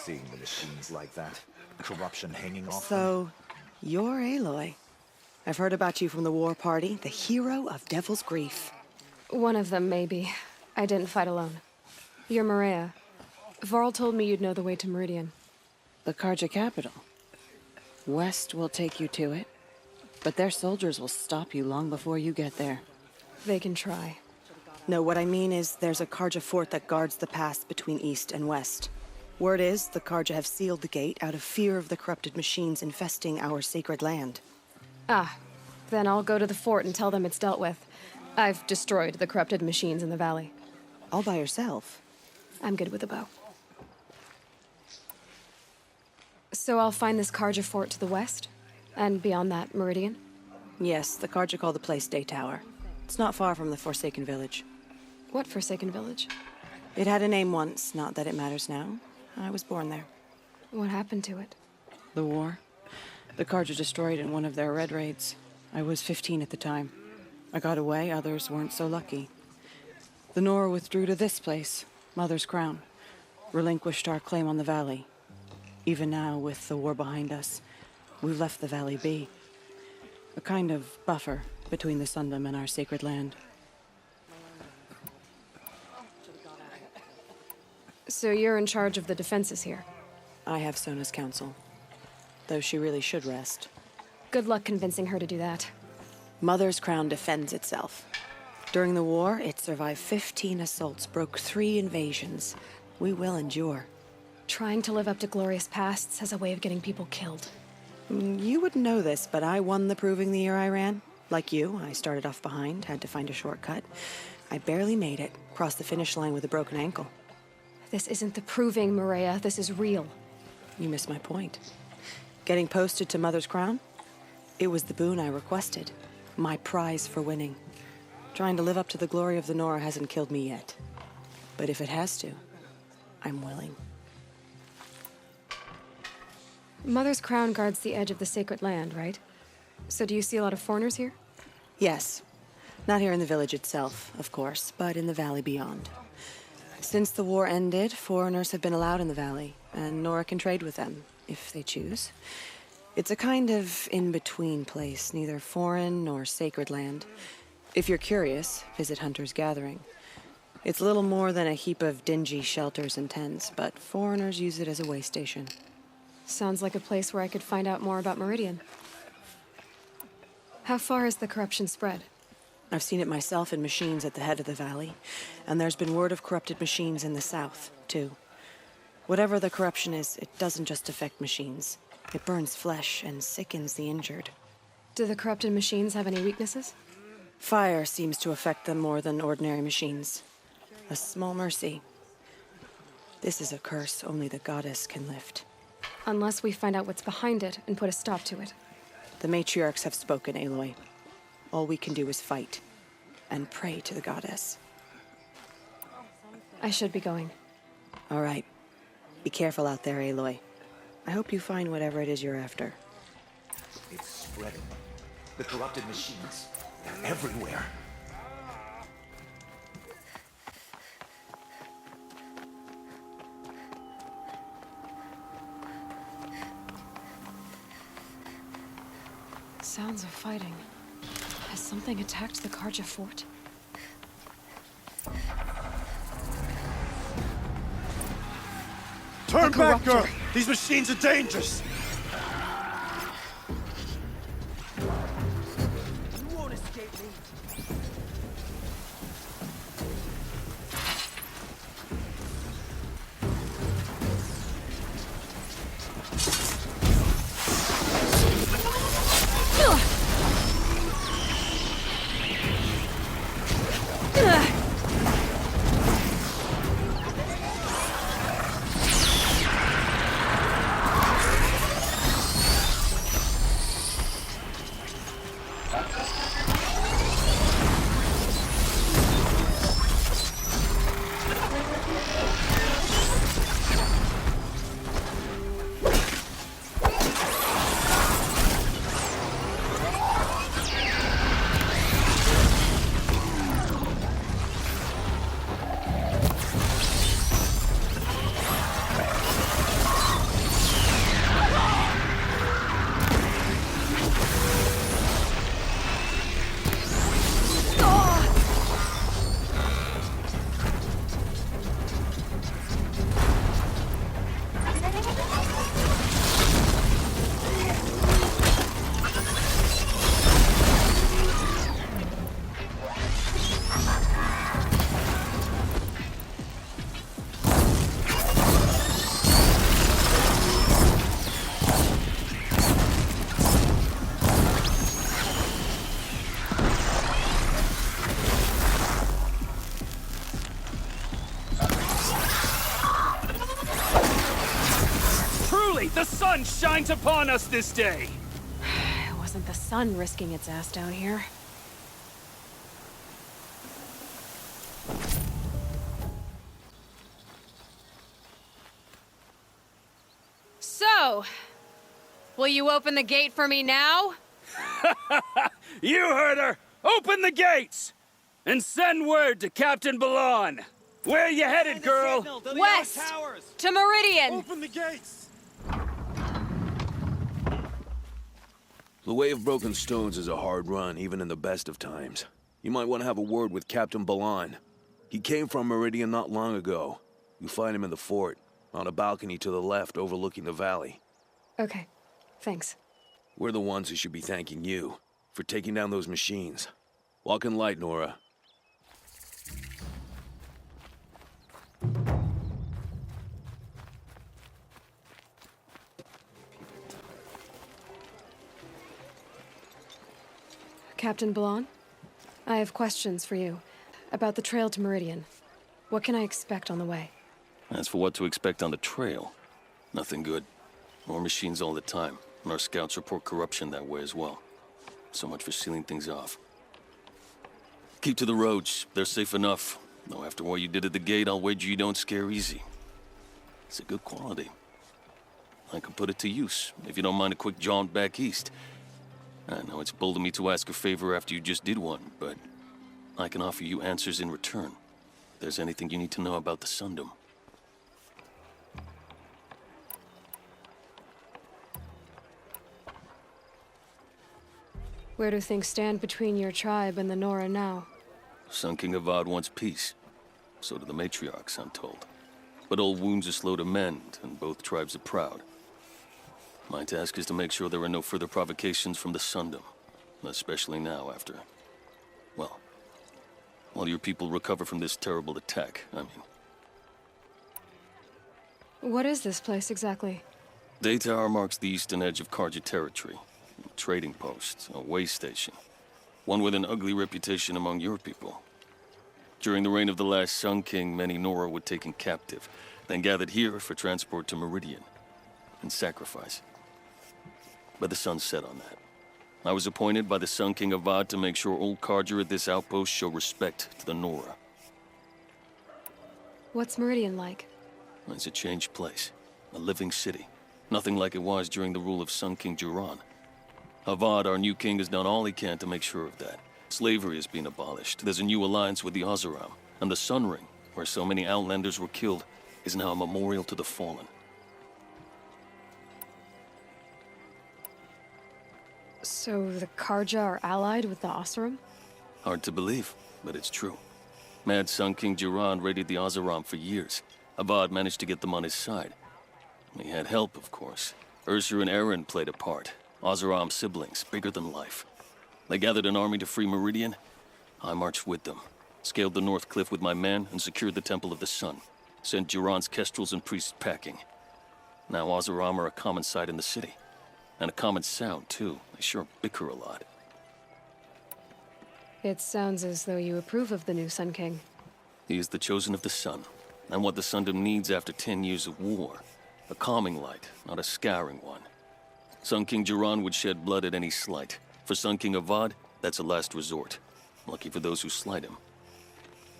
seeing the machines like that. Corruption hanging off them. So, you're Aloy. I've heard about you from the war party, the hero of Devil's Grief. One of them, maybe. I didn't fight alone. You're Maria. Varl told me you'd know the way to Meridian. The Karja capital. West will take you to it, but their soldiers will stop you long before you get there. They can try. No, what I mean is there's a Karja fort that guards the pass between east and west. Word is the Karja have sealed the gate out of fear of the corrupted machines infesting our sacred land. Ah, then I'll go to the fort and tell them it's dealt with. I've destroyed the corrupted machines in the valley. All by yourself? I'm good with a bow. So I'll find this Karja fort to the west? And beyond that, Meridian? Yes, the Karja call the place Day Tower. It's not far from the Forsaken Village. What Forsaken Village? It had a name once, not that it matters now. I was born there. What happened to it? The war. The Karja destroyed it in one of their red raids. I was 15 at the time. I got away, others weren't so lucky. The Nora withdrew to this place, Mother's Crown. Relinquished our claim on the valley. Even now, with the war behind us, we've left the valley be. A kind of buffer between the Sundom and our sacred land. So you're in charge of the defenses here? I have Sona's counsel. Though she really should rest. Good luck convincing her to do that. Mother's Crown defends itself. During the war, it survived 15 assaults, broke 3 invasions. We will endure. Trying to live up to glorious pasts has a way of getting people killed. You wouldn't know this, but I won the proving the year I ran. Like you, I started off behind, had to find a shortcut. I barely made it, crossed the finish line with a broken ankle. This isn't the proving, Maria. This is real. You missed my point. Getting posted to Mother's Crown? It was the boon I requested. My prize for winning. Trying to live up to the glory of the Nora hasn't killed me yet. But if it has to, I'm willing. Mother's Crown guards the edge of the sacred land, right? So do you see a lot of foreigners here? Yes. Not here in the village itself, of course, but in the valley beyond. Since the war ended, foreigners have been allowed in the valley, and Nora can trade with them, if they choose. It's a kind of in-between place, neither foreign nor sacred land. If you're curious, visit Hunter's Gathering. It's little more than a heap of dingy shelters and tents, but foreigners use it as a way station. Sounds like a place where I could find out more about Meridian. How far has the corruption spread? I've seen it myself in machines at the head of the valley, and there's been word of corrupted machines in the south, too. Whatever the corruption is, it doesn't just affect machines. It burns flesh and sickens the injured. Do the corrupted machines have any weaknesses? Fire seems to affect them more than ordinary machines. A small mercy. This is a curse only the goddess can lift. Unless we find out what's behind it and put a stop to it. The matriarchs have spoken, Aloy. All we can do is fight, and pray to the goddess. I should be going. All right. Be careful out there, Aloy. I hope you find whatever it is you're after. It's spreading. The corrupted machines. They're everywhere. Sounds of fighting. Has something attacked the Karja fort? Turn back, girl! These machines are dangerous! You won't escape me. The sun shines upon us this day! It wasn't the sun risking its ass down here. So, will you open the gate for me now? You heard her! Open the gates! And send word to Captain Balan! Where you headed, girl? West! To Meridian! Open the gates! The Way of Broken Stones is a hard run, even in the best of times. You might want to have a word with Captain Balan. He came from Meridian not long ago. You find him in the fort, on a balcony to the left overlooking the valley. Okay, thanks. We're the ones who should be thanking you for taking down those machines. Walk in light, Nora. Captain Balan, I have questions for you about the trail to Meridian. What can I expect on the way? As for what to expect on the trail, nothing good. More machines all the time, and our scouts report corruption that way as well. So much for sealing things off. Keep to the roads, they're safe enough. Though after what you did at the gate, I'll wager you don't scare easy. It's a good quality. I could put it to use, if you don't mind a quick jaunt back east. I know it's bold of me to ask a favor after you just did one, but I can offer you answers in return. If there's anything you need to know about the Sundom. Where do things stand between your tribe and the Nora now? Sun King Avad wants peace. So do the matriarchs, I'm told. But old wounds are slow to mend, and both tribes are proud. My task is to make sure there are no further provocations from the Sundom. Especially now after... well, while your people recover from this terrible attack, I mean. What is this place exactly? Daytower marks the eastern edge of Karja territory. A trading post, a way station. One with an ugly reputation among your people. During the reign of the last Sun King, many Nora were taken captive, then gathered here for transport to Meridian, and sacrifice. But the sun set on that. I was appointed by the Sun King Avad to make sure old Karja at this outpost show respect to the Nora. What's Meridian like? It's a changed place. A living city. Nothing like it was during the rule of Sun King Jiran. Avad, our new king, has done all he can to make sure of that. Slavery has been abolished. There's a new alliance with the Oseram. And the Sun Ring, where so many Outlanders were killed, is now a memorial to the fallen. So the Karja are allied with the Oseram? Hard to believe, but it's true. Mad Sun King Jiran raided the Oseram for years. Avad managed to get them on his side. He had help, of course. Ursur and Eren played a part. Oseram siblings, bigger than life. They gathered an army to free Meridian. I marched with them. Scaled the North Cliff with my men and secured the Temple of the Sun. Sent Jiran's kestrels and priests packing. Now Oseram are a common sight in the city. And a common sound, too. They sure bicker a lot. It sounds as though you approve of the new Sun King. He is the chosen of the Sun. And what the Sundom needs after 10 years of war. A calming light, not a scouring one. Sun King Jiran would shed blood at any slight. For Sun King Avad, that's a last resort. Lucky for those who slight him.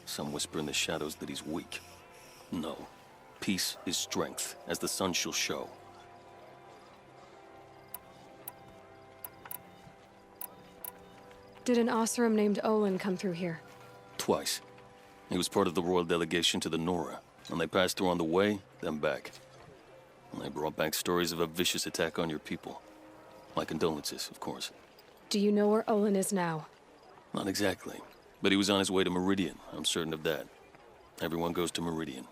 Some whisper in the shadows that he's weak. No. Peace is strength, as the sun shall show. Did an Oseram named Olin come through here? Twice. He was part of the royal delegation to the Nora, and they passed through on the way, then back. And they brought back stories of a vicious attack on your people. My condolences, of course. Do you know where Olin is now? Not exactly, but he was on his way to Meridian, I'm certain of that. Everyone goes to Meridian.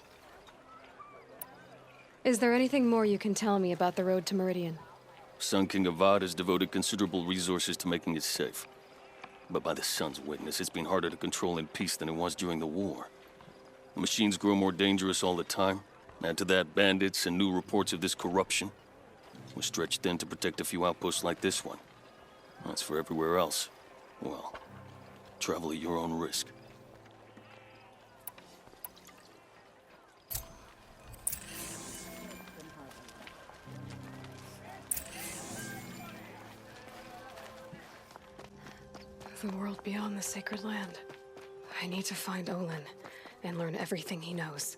Is there anything more you can tell me about the road to Meridian? Sun King Avad has devoted considerable resources to making it safe. But by the sun's witness, it's been harder to control in peace than it was during the war. The machines grow more dangerous all the time. Add to that bandits and new reports of this corruption. We're stretched thin to protect a few outposts like this one. As for everywhere else, well, travel at your own risk. The world beyond the sacred land. I need to find Olin and learn everything he knows.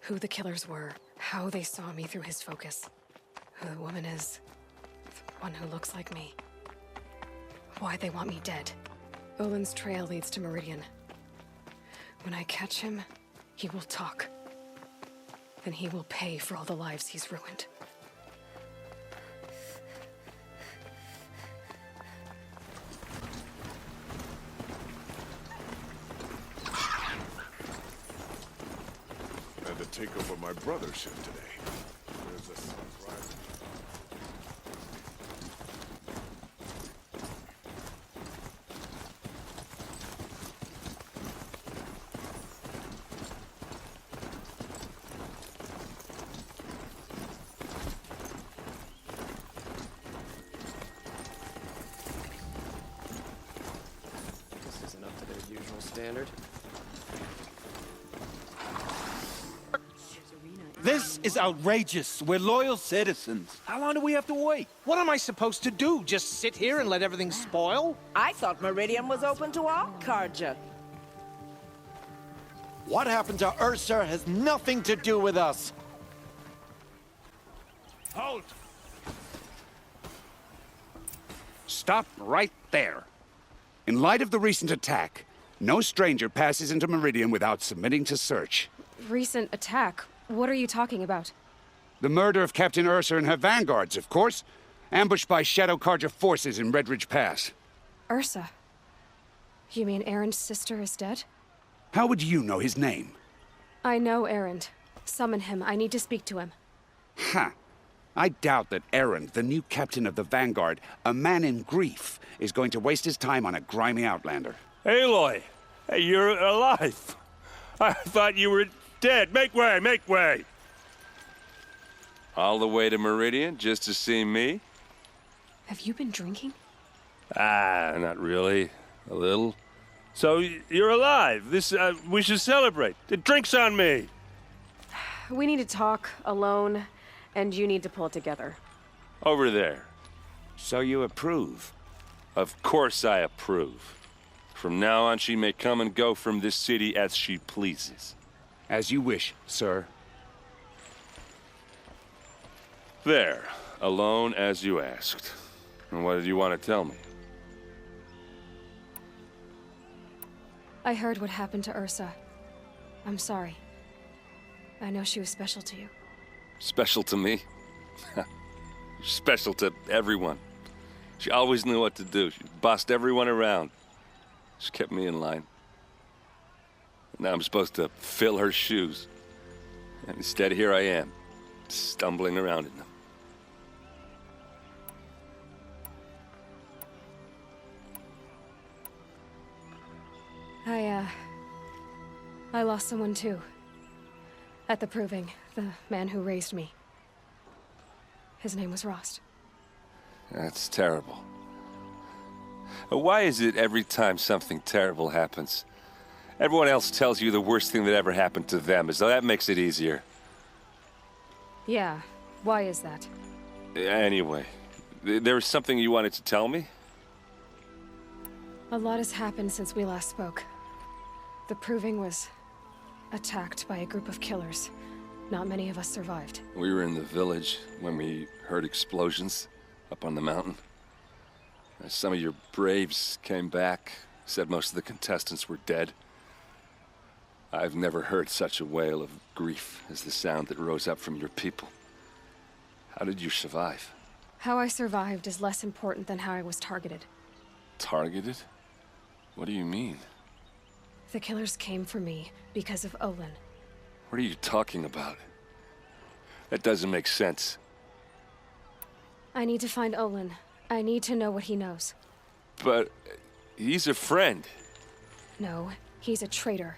Who the killers were, how they saw me through his focus, who the woman is, the one who looks like me. Why they want me dead. Olin's trail leads to Meridian. When I catch him, he will talk. Then he will pay for all the lives he's ruined. Had to take over my brother's shift today. There's a surprise. This isn't up to their usual standard. This is outrageous. We're loyal citizens. How long do we have to wait? What am I supposed to do? Just sit here and let everything spoil? I thought Meridian was open to all Carja. What happened to Ursa has nothing to do with us. Halt! Stop right there. In light of the recent attack, no stranger passes into Meridian without submitting to search. Recent attack? What are you talking about? The murder of Captain Ursa and her vanguards, of course. Ambushed by Shadow Carja forces in Redridge Pass. Ursa? You mean Erend's sister is dead? How would you know his name? I know Erend. Summon him. I need to speak to him. Ha! I doubt that Erend, the new captain of the Vanguard, a man in grief, is going to waste his time on a grimy outlander. Aloy! Hey, you're alive! I thought you were dead. Make way, make way! All the way to Meridian just to see me? Have you been drinking? Ah, not really. A little. So, you're alive. We should celebrate. The drink's on me. We need to talk alone, and you need to pull it together. Over there. So you approve? Of course I approve. From now on, she may come and go from this city as she pleases. As you wish, sir. There. Alone as you asked. And what did you want to tell me? I heard what happened to Ursa. I'm sorry. I know she was special to you. Special to me? Special to everyone. She always knew what to do. She bossed everyone around. She kept me in line. Now I'm supposed to fill her shoes. And instead, here I am, stumbling around in them. I lost someone too. At the Proving, the man who raised me. His name was Rost. That's terrible. Why is it every time something terrible happens, everyone else tells you the worst thing that ever happened to them, as though that makes it easier? Yeah, why is that? Anyway, there was something you wanted to tell me? A lot has happened since we last spoke. The Proving was attacked by a group of killers. Not many of us survived. We were in the village when we heard explosions up on the mountain. Some of your braves came back, said most of the contestants were dead. I've never heard such a wail of grief as the sound that rose up from your people. How did you survive? How I survived is less important than how I was targeted. Targeted? What do you mean? The killers came for me because of Olin. What are you talking about? That doesn't make sense. I need to find Olin. I need to know what he knows. But he's a friend. No, he's a traitor.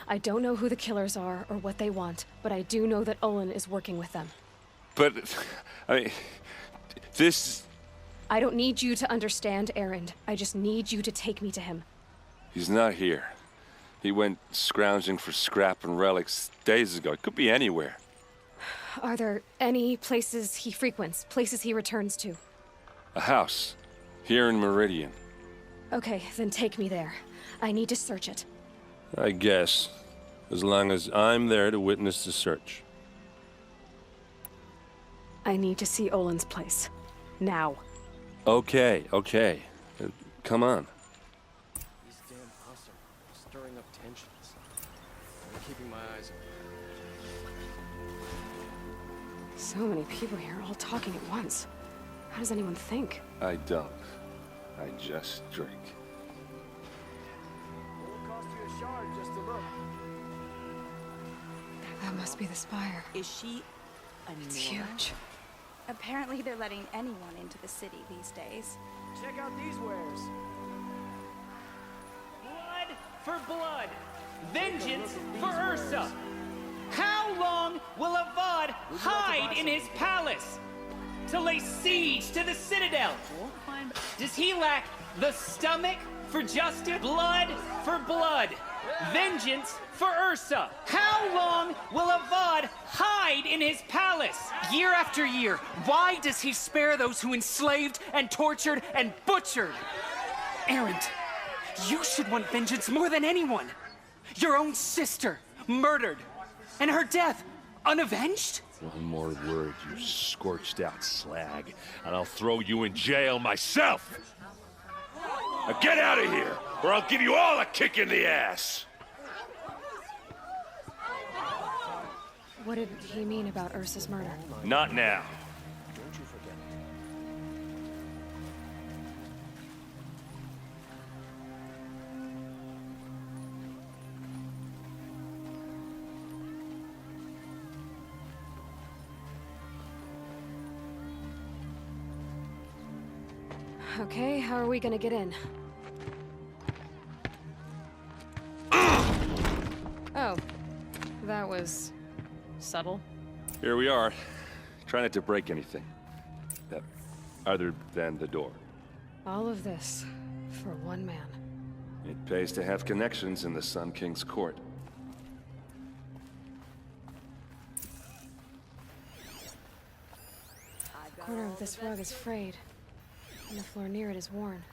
I don't know who the killers are or what they want, but I do know that Olin is working with them. But, I mean, this... I don't need you to understand, Erend. I just need you to take me to him. He's not here. He went scrounging for scrap and relics days ago. It could be anywhere. Are there any places he frequents, places he returns to? A house, here in Meridian. Okay, then take me there. I need to search it. I guess. As long as I'm there to witness the search. I need to see Olin's place. Now. Okay. Come on. These damn house are stirring up tensions. I'm keeping my eyes open. So many people here, all talking at once. How does anyone think? I don't. I just drink. Won't cost you a shard just to look. That must be the spire. Is she a It's huge. Apparently they're letting anyone into the city these days. Check out these wares. Blood for blood. Vengeance for Ursa. How long will Avad hide in his palace? To lay siege to the citadel? Does he lack the stomach for justice? Blood for blood. Vengeance for Ursa. How long will Avad hide in his palace? Year after year, why does he spare those who enslaved and tortured and butchered? Erend, you should want vengeance more than anyone. Your own sister, murdered, and her death, unavenged? One more word, you scorched out slag, and I'll throw you in jail myself! Now get out of here, or I'll give you all a kick in the ass! What did he mean about Ursa's murder? Not now. Don't you forget. Okay, how are we gonna get in? Oh, that was subtle. Here we are. Try not to break anything. Other than the door. All of this for one man. It pays to have connections in the Sun King's court. The corner of this rug is frayed, and the floor near it is worn.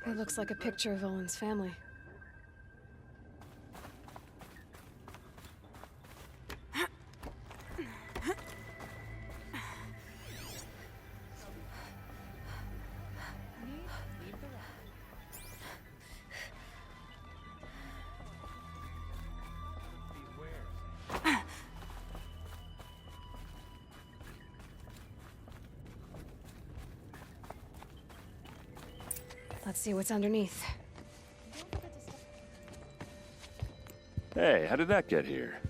It looks like a picture of Olin's family. Let's see what's underneath. Hey, how did that get here?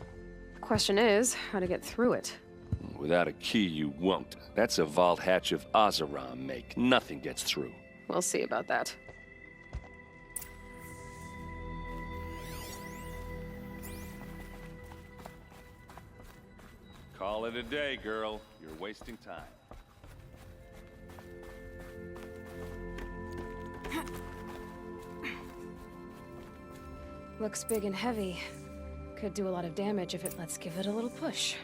Question is, how to get through it. Without a key, you won't. That's a vault hatch of Azeram make. Nothing gets through. We'll see about that. Call it a day, girl. You're wasting time. Looks big and heavy. Could do a lot of damage if let's give it a little push.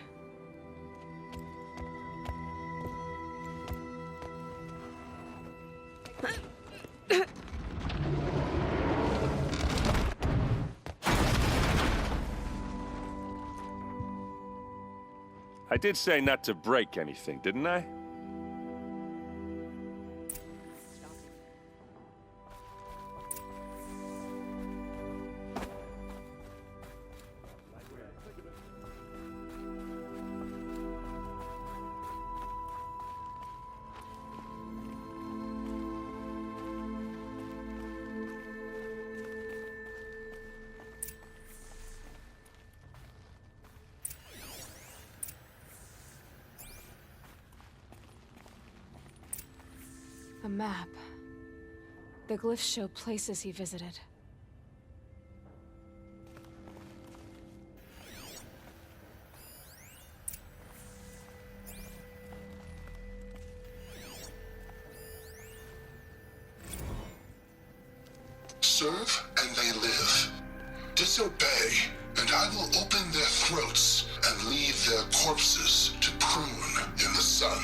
I did say not to break anything, didn't I? A map. The glyphs show places he visited. serve and they live. Disobey, and I will open their throats and leave their corpses to prune in the sun.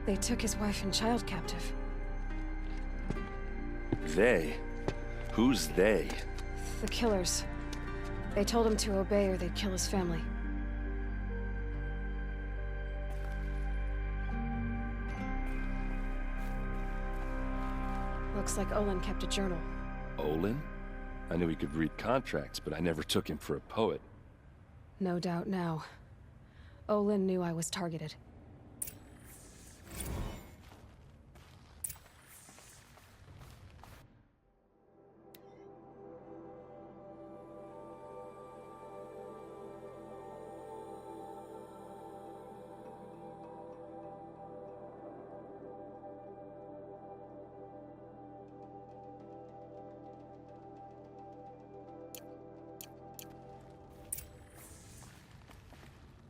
They took his wife and child captive. They? Who's they? The killers. They told him to obey or they'd kill his family. Looks like Olin kept a journal. Olin? I knew he could read contracts, but I never took him for a poet. No doubt now. Olin knew I was targeted.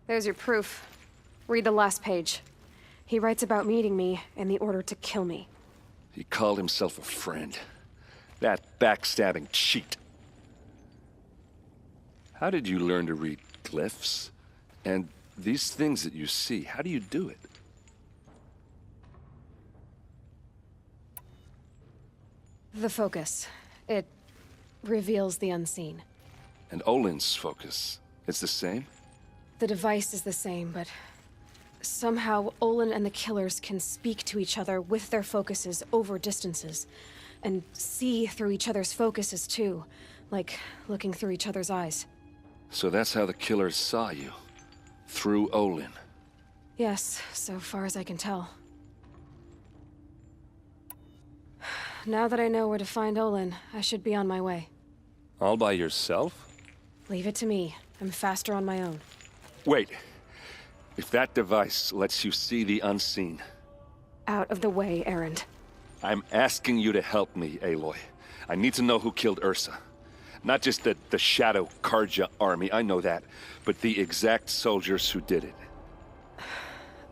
There's your proof. Read the last page. He writes about meeting me and the order to kill me. He called himself a friend. That backstabbing cheat. How did you learn to read glyphs? And these things that you see, how do you do it? The focus. It reveals the unseen. And Olin's focus, it's the same? The device is the same, but somehow Olin and the killers can speak to each other with their focuses over distances, and see through each other's focuses too, like looking through each other's eyes. So that's how the killers saw you? Through Olin? Yes, so far as I can tell. Now that I know where to find Olin, I should be on my way. All by yourself? Leave it to me. I'm faster on my own. Wait. If that device lets you see the unseen... Out of the way, Erend. I'm asking you to help me, Aloy. I need to know who killed Ursa. Not just the Shadow Karja army, I know that, but the exact soldiers who did it.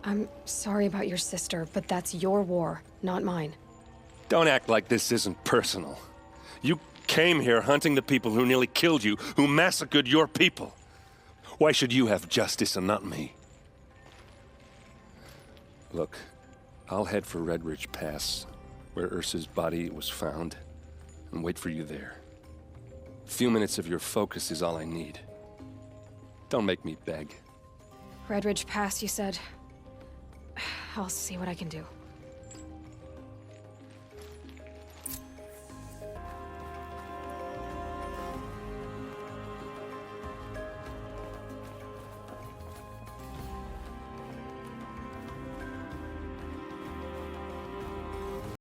I'm sorry about your sister, but that's your war, not mine. Don't act like this isn't personal. You came here hunting the people who nearly killed you, who massacred your people. Why should you have justice and not me? Look, I'll head for Redridge Pass, where Ursa's body was found, and wait for you there. A few minutes of your focus is all I need. Don't make me beg. Redridge Pass, you said? I'll see what I can do.